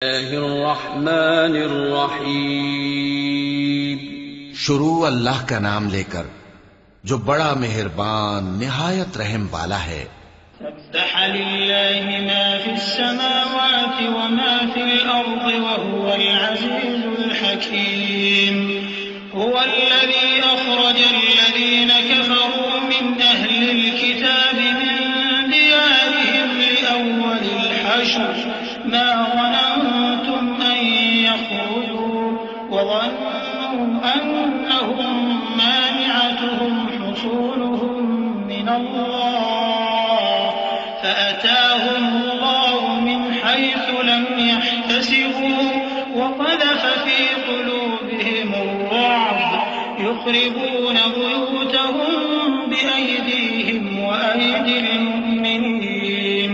اللہ الرحمن الرحیم، شروع اللہ کا نام لے کر جو بڑا مہربان نہایت رحم والا ہے۔ سبح للہ ما فی السماوات وما فی الارض وهو العزیز الحکیم۔ هو الذی اخرج الذین کفروا من اہل الكتاب من دیارهم لأول الحشر ما ظننتم ان يخرجوا وظنوا انهم مانعتهم حصولهم من الله فأتاهم الله من حيث لم يحتسبوا وقذف في قلوبهم الرعب يخربون بيوتهم بأيديهم وأيدي المؤمنين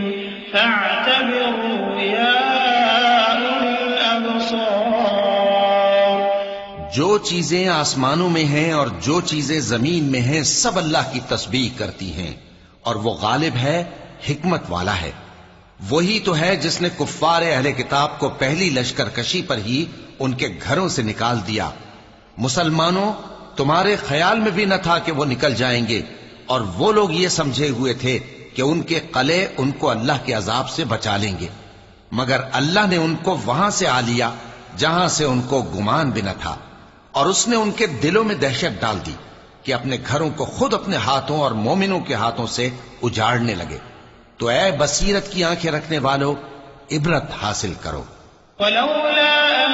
فاعتبروا يا أولي الأبصار۔ جو چیزیں آسمانوں میں ہیں اور جو چیزیں زمین میں ہیں سب اللہ کی تسبیح کرتی ہیں، اور وہ غالب ہے، حکمت والا ہے۔ وہی تو ہے جس نے کفار اہل کتاب کو پہلی لشکر کشی پر ہی ان کے گھروں سے نکال دیا۔ مسلمانوں، تمہارے خیال میں بھی نہ تھا کہ وہ نکل جائیں گے، اور وہ لوگ یہ سمجھے ہوئے تھے کہ ان کے قلعے ان کو اللہ کے عذاب سے بچا لیں گے، مگر اللہ نے ان کو وہاں سے آ لیا جہاں سے ان کو گمان بھی نہ تھا، اور اس نے ان کے دلوں میں دہشت ڈال دی کہ اپنے گھروں کو خود اپنے ہاتھوں اور مومنوں کے ہاتھوں سے اجاڑنے لگے۔ تو اے بصیرت کی آنکھیں رکھنے والو، عبرت حاصل کرو۔ ولولا أن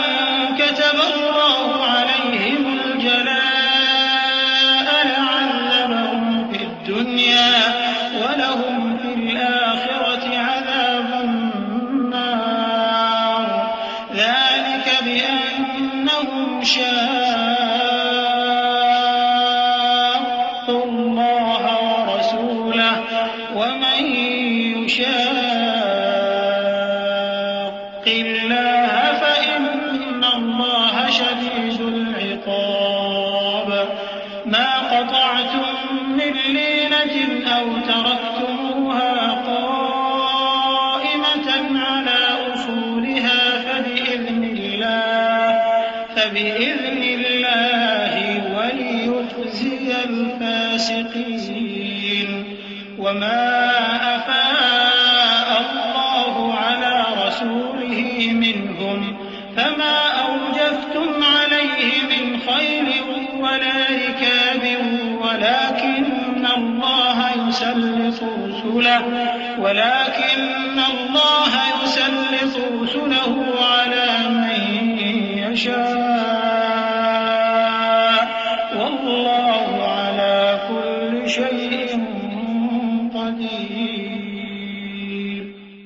كتب الله عليهم الجلاء لعذبهم في الدنيا ولهم في الآخرة عذاب النار ذلك بأنهم شاقوا الله ورسوله ومن يشاق الله فإن الله شديد العقاب ما قطعتم من لينة أو تركتموها قائمة على أصولها فبإذن الله وليخزي الفاسقين وما أفاء الله على رسوله منهم فما أوجفتم عليه من خيل ولا ركاب ولكن الله يسلط رسله على من يشاء والله على كل شيء قدير۔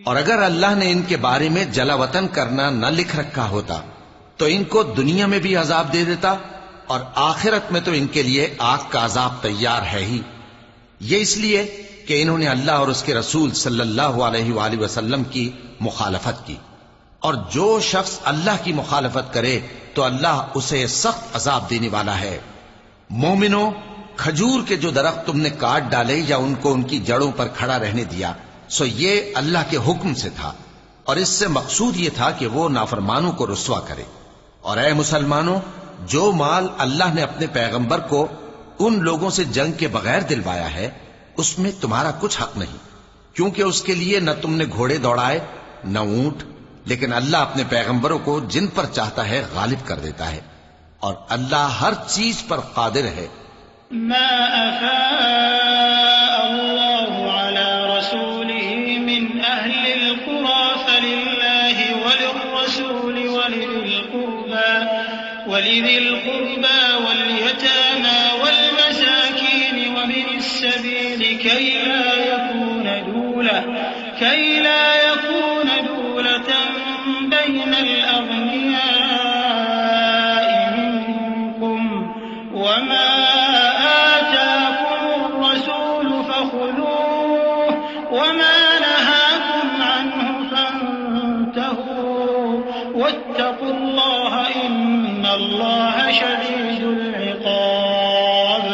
اور اگر اللہ نے ان کے بارے میں جلا وطن کرنا نہ لکھ رکھا ہوتا تو ان کو دنیا میں بھی عذاب دے دیتا، اور آخرت میں تو ان کے لیے آگ کا عذاب تیار ہے ہی۔ یہ اس لیے کہ انہوں نے اللہ اور اس کے رسول صلی اللہ علیہ وآلہ وسلم کی مخالفت کی، اور جو شخص اللہ کی مخالفت کرے تو اللہ اسے سخت عذاب دینے والا ہے۔ مومنوں، کھجور کے جو درخت تم نے کاٹ ڈالے یا ان کو ان کی جڑوں پر کھڑا رہنے دیا، سو یہ اللہ کے حکم سے تھا، اور اس سے مقصود یہ تھا کہ وہ نافرمانوں کو رسوا کرے۔ اور اے مسلمانوں، جو مال اللہ نے اپنے پیغمبر کو ان لوگوں سے جنگ کے بغیر دلوایا ہے اس میں تمہارا کچھ حق نہیں، کیونکہ اس کے لیے نہ تم نے گھوڑے دوڑائے نہ اونٹ، لیکن اللہ اپنے پیغمبروں کو جن پر چاہتا ہے غالب کر دیتا ہے، اور اللہ ہر چیز پر قادر ہے۔ ما أفاء الله على رسوله من أهل القرى فلله وللرسول ولذي القربى واليتامى والمساكين وابن السبيل كي لا يكون دولة بين الأغنياء منكم وما آتاكم الرسول فخذوه وما نهاكم عنه فانتهوا واتقوا الله إن الله شديد العقاب۔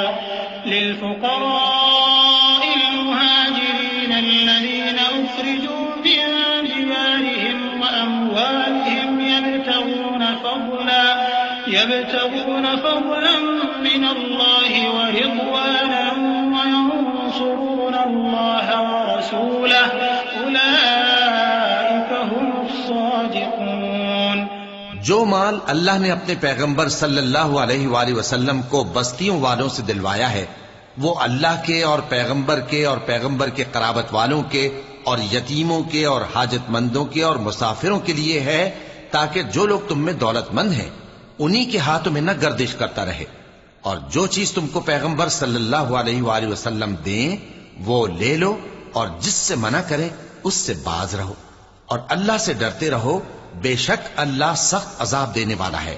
للفقراء المهاجرين الذين أخرجوا من ديارهم وأموالهم يبتغون فضلا من الله ورضوانا وينصرون الله ورسوله أولئك هم الصادقون۔ جو مال اللہ نے اپنے پیغمبر صلی اللہ علیہ وآلہ وسلم کو بستیوں والوں سے دلوایا ہے وہ اللہ کے اور پیغمبر کے قرابت والوں کے اور یتیموں کے اور حاجت مندوں کے اور مسافروں کے لیے ہے، تاکہ جو لوگ تم میں دولت مند ہیں انہی کے ہاتھوں میں نہ گردش کرتا رہے، اور جو چیز تم کو پیغمبر صلی اللہ علیہ وآلہ وسلم دیں وہ لے لو، اور جس سے منع کریں اس سے باز رہو، اور اللہ سے ڈرتے رہو، بے شک اللہ سخت عذاب دینے والا ہے۔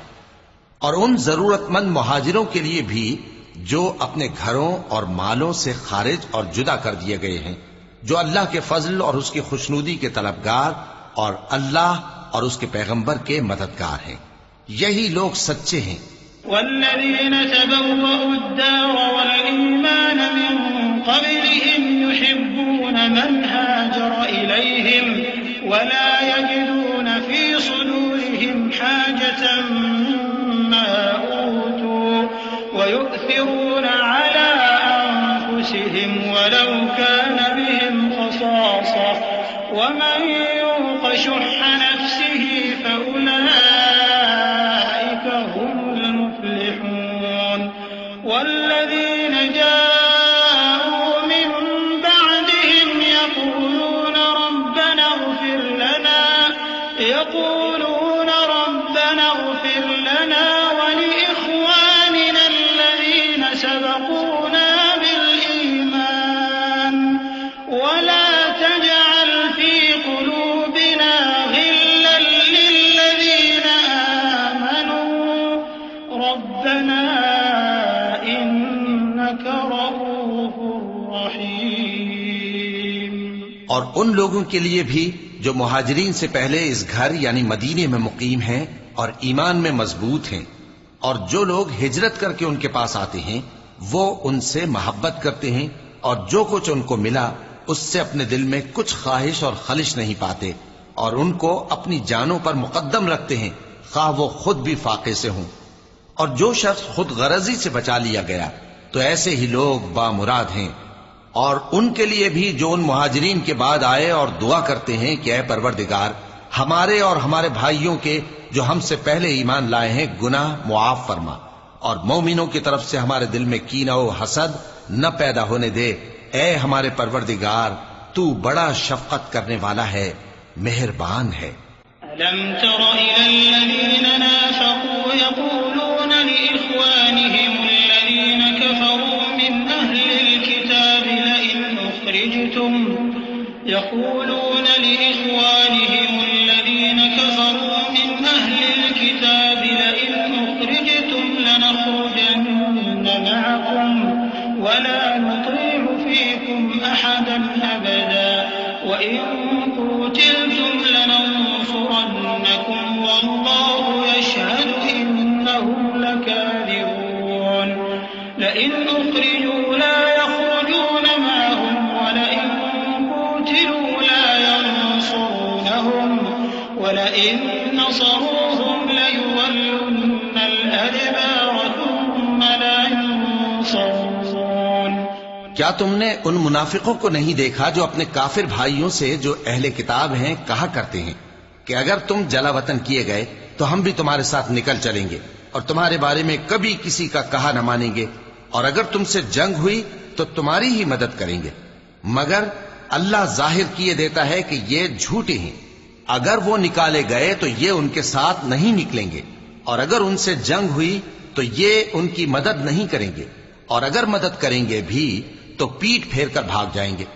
اور ان ضرورت مند مہاجروں کے لیے بھی جو اپنے گھروں اور مالوں سے خارج اور جدا کر دیے گئے ہیں، جو اللہ کے فضل اور اس کی خوشنودی کے طلبگار اور اللہ اور اس کے پیغمبر کے مددگار ہیں، یہی لوگ سچے ہیں۔ والذين تبوأوا الدار والإيمان من قبلهم يحبون من هاجر إليهم ولا يجدون في صدورهم حاجة مما أوتوا ويؤثرون على أنفسهم ولو كان بهم خصاصة ومن يوق شح نفسه فأولئك هم المفلحون۔ والذين جاءوا من بعدهم يقولون ربنا اغفر لنا ولإخواننا الذين سبقونا بالإيمان ولا تجعل في قلوبنا غلا للذين آمنوا ربنا إنك رؤوف رحيم۔ اور ان لوگوں کے لیے بھی جو مہاجرین سے پہلے اس گھر یعنی مدینے میں مقیم ہیں اور ایمان میں مضبوط ہیں، اور جو لوگ ہجرت کر کے ان کے پاس آتے ہیں وہ ان سے محبت کرتے ہیں، اور جو کچھ ان کو ملا اس سے اپنے دل میں کچھ خواہش اور خلش نہیں پاتے، اور ان کو اپنی جانوں پر مقدم رکھتے ہیں خواہ وہ خود بھی فاقے سے ہوں۔ اور جو شخص خود غرضی سے بچا لیا گیا تو ایسے ہی لوگ بامراد ہیں۔ اور ان کے لیے بھی جو ان مہاجرین کے بعد آئے اور دعا کرتے ہیں کہ اے پروردگار ہمارے اور ہمارے بھائیوں کے جو ہم سے پہلے ایمان لائے ہیں گناہ معاف فرما، اور مومنوں کی طرف سے ہمارے دل میں کینہ و حسد نہ پیدا ہونے دے، اے ہمارے پروردگار تو بڑا شفقت کرنے والا ہے، مہربان ہے۔ ألم تر إلى الذين نافقوا يقولون لإخوانهم الذين كفروا من أهل الكتاب لئن أخرجتم لنخرجن معكم ولا نطيع فيكم أحدا أبدا وإن قتلتم لننصرنكم والله يشهد إنهم لكاذبون لئن أخرجوا لا يخرجون معهم ولئن قتلوا لا ينصرونهم ولئن نصروهم ليولن الأدبار ثم لا ينصرون۔ کیا تم نے ان منافقوں کو نہیں دیکھا جو اپنے کافر بھائیوں سے جو اہل کتاب ہیں کہا کرتے ہیں کہ اگر تم جلا وطن کیے گئے تو ہم بھی تمہارے ساتھ نکل چلیں گے اور تمہارے بارے میں کبھی کسی کا کہا نہ مانیں گے، اور اگر تم سے جنگ ہوئی تو تمہاری ہی مدد کریں گے، مگر اللہ ظاہر کیے دیتا ہے کہ یہ جھوٹے ہیں۔ اگر وہ نکالے گئے تو یہ ان کے ساتھ نہیں نکلیں گے، اور اگر ان سے جنگ ہوئی تو یہ ان کی مدد نہیں کریں گے، اور اگر مدد کریں گے بھی تو پیٹ پھیر کر بھاگ جائیں گے،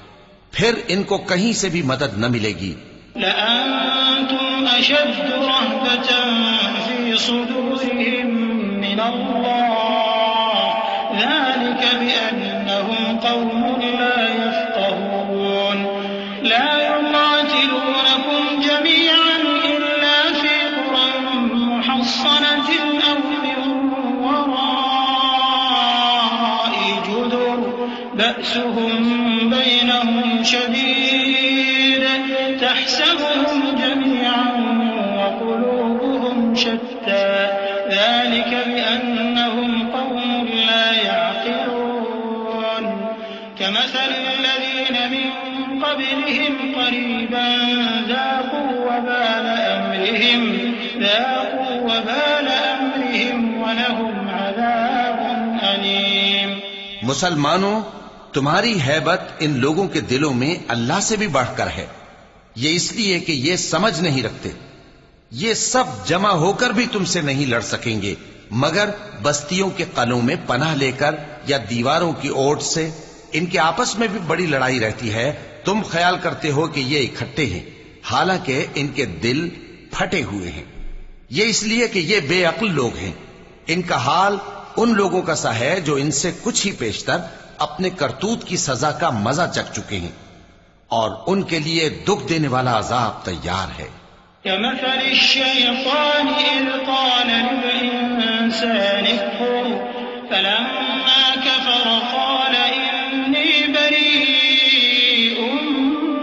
پھر ان کو کہیں سے بھی مدد نہ ملے گی۔ لأنتم أشد رهبة في صدورهم من الله ذلك بأنهم قوم لا يفقهون لا يقاتلونكم جميعا إلا في قرى محصنة أو من وراء جدر بأسهم بينهم شديد تحسبهم جميعا وقلوبهم شتى ذلك ذاقوا وبال أمرهم ولهم عذاب أليم. مسلمانوں، تمہاری ہیبت ان لوگوں کے دلوں میں اللہ سے بھی بڑھ کر ہے، یہ اس لیے کہ یہ سمجھ نہیں رکھتے. یہ سب جمع ہو کر بھی تم سے نہیں لڑ سکیں گے مگر بستیوں کے قلعوں میں پناہ لے کر یا دیواروں کی اوٹ سے. ان کے آپس میں بھی بڑی لڑائی رہتی ہے. تم خیال کرتے ہو کہ یہ اکٹھے ہیں، حالانکہ ان کے دل پھٹے ہوئے ہیں. یہ اس لیے کہ یہ بے عقل لوگ ہیں. ان کا حال ان لوگوں کا سا ہے جو ان سے کچھ ہی پیشتر اپنے کرتوت کی سزا کا مزہ چکھ چکے ہیں، اور ان کے لیے دکھ دینے والا عذاب تیار ہے. كمثل الشيطان إذ قال للإنسان اكفر فلما كفر قال إني بريء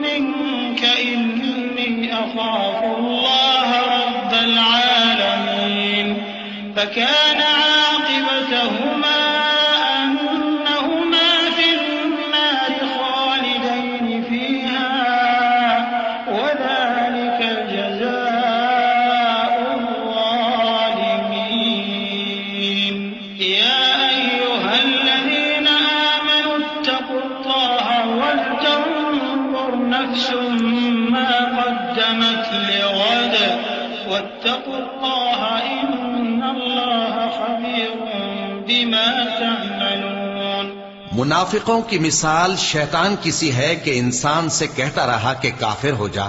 منك إني أخاف الله رب العالمين. فكان عاقبتهما أنهما في النار خالدين فيها وذلك جزاء الظالمين. يا أيها الذين آمنوا اتقوا الله ولتنظر نفس ما قدمت لغد واتقوا الله إن الله خبير بما تعملون. منافقوں کی مثال شیطان کی سی ہے کہ انسان سے کہتا رہا کہ کافر ہو جا،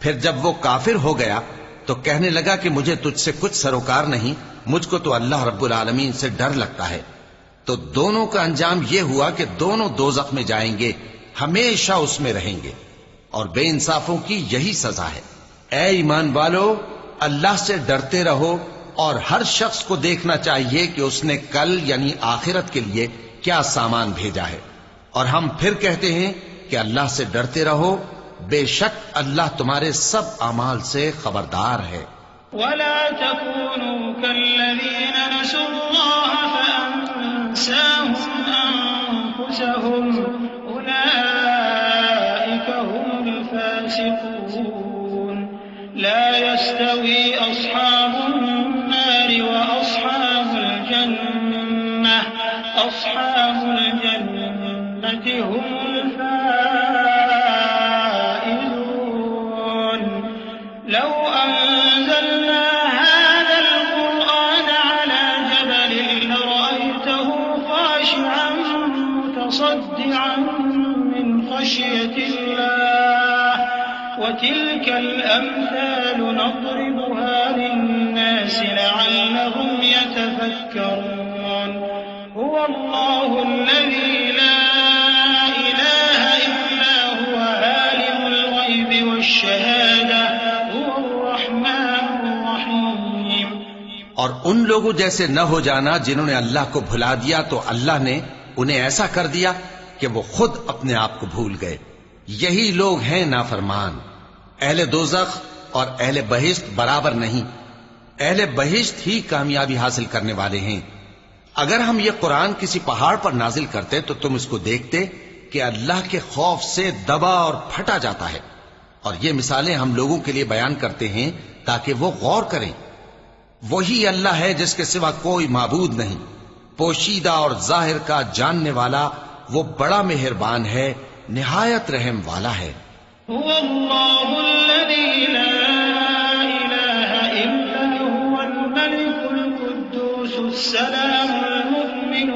پھر جب وہ کافر ہو گیا تو کہنے لگا کہ مجھے تجھ سے کچھ سروکار نہیں، مجھ کو تو اللہ رب العالمین سے ڈر لگتا ہے. تو دونوں کا انجام یہ ہوا کہ دونوں دوزخ میں جائیں گے، ہمیشہ اس میں رہیں گے، اور بے انصافوں کی یہی سزا ہے. اے ایمان والو، اللہ سے ڈرتے رہو، اور ہر شخص کو دیکھنا چاہیے کہ اس نے کل یعنی آخرت کے لیے کیا سامان بھیجا ہے. اور ہم پھر کہتے ہیں کہ اللہ سے ڈرتے رہو، بے شک اللہ تمہارے سب اعمال سے خبردار ہے. ولا تكونوا كالذين نسوا الله فأنساهم أنفسهم أولئك هم الفاسقون. لا يستوي أصحاب النار وأصحاب الجنة أصحاب الجنة هم الفائزون. لو أنزلنا هذا القرآن على جبل لرأيته خاشعا متصدعا من خشية الله. وتلك الأمثال نضربها للناس لعلهم يتفكرون. هو الله الذي لا إله إلا هو عالم الغيب والشهادة هو الرحمن الرحيم. اور ان لوگوں جیسے نہ ہو جانا جنہوں نے اللہ کو بھلا دیا تو اللہ نے انہیں ایسا کر دیا کہ وہ خود اپنے آپ کو بھول گئے. یہی لوگ ہیں نافرمان. اہل دوزخ اور اہل بہشت برابر نہیں. اہل بہشت ہی کامیابی حاصل کرنے والے ہیں. اگر ہم یہ قرآن کسی پہاڑ پر نازل کرتے تو تم اس کو دیکھتے کہ اللہ کے خوف سے دبا اور پھٹا جاتا ہے. اور یہ مثالیں ہم لوگوں کے لیے بیان کرتے ہیں تاکہ وہ غور کریں. وہی اللہ ہے جس کے سوا کوئی معبود نہیں، پوشیدہ اور ظاہر کا جاننے والا. وہ بڑا مہربان ہے، نہایت رحم والا ہے. هو الله الذي لا إله إلا هو الملك القدوس السلام المؤمن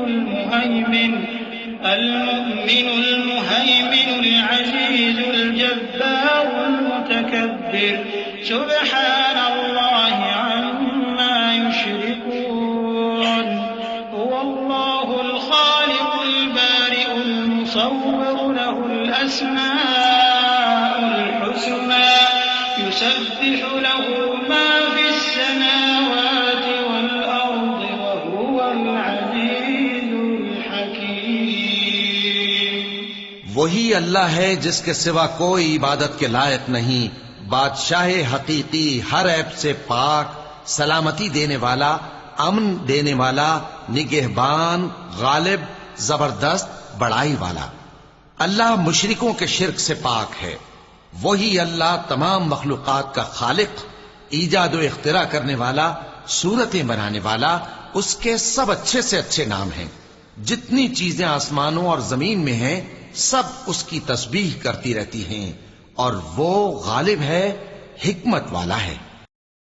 المهيمن العزيز الجبار المتكبر. سبحان الله عما يشركون. هو الله الخالق البارئ المصور له الأسماء الحسنى يسبح له ما في السماوات والأرض وهو العزيز الحكيم. وہی اللہ ہے جس کے سوا کوئی عبادت کے لائق نہیں، بادشاہ حقیقی، ہر عیب سے پاک، سلامتی دینے والا، امن دینے والا، نگہبان، غالب، زبردست، بڑائی والا. اللہ مشرکوں کے شرک سے پاک ہے. وہی اللہ تمام مخلوقات کا خالق، ایجاد و اختراع کرنے والا، صورتیں بنانے والا، اس کے سب اچھے سے اچھے نام ہیں۔ جتنی چیزیں آسمانوں اور زمین میں ہیں سب اس کی تسبیح کرتی رہتی ہیں، اور وہ غالب ہے، حکمت والا ہے۔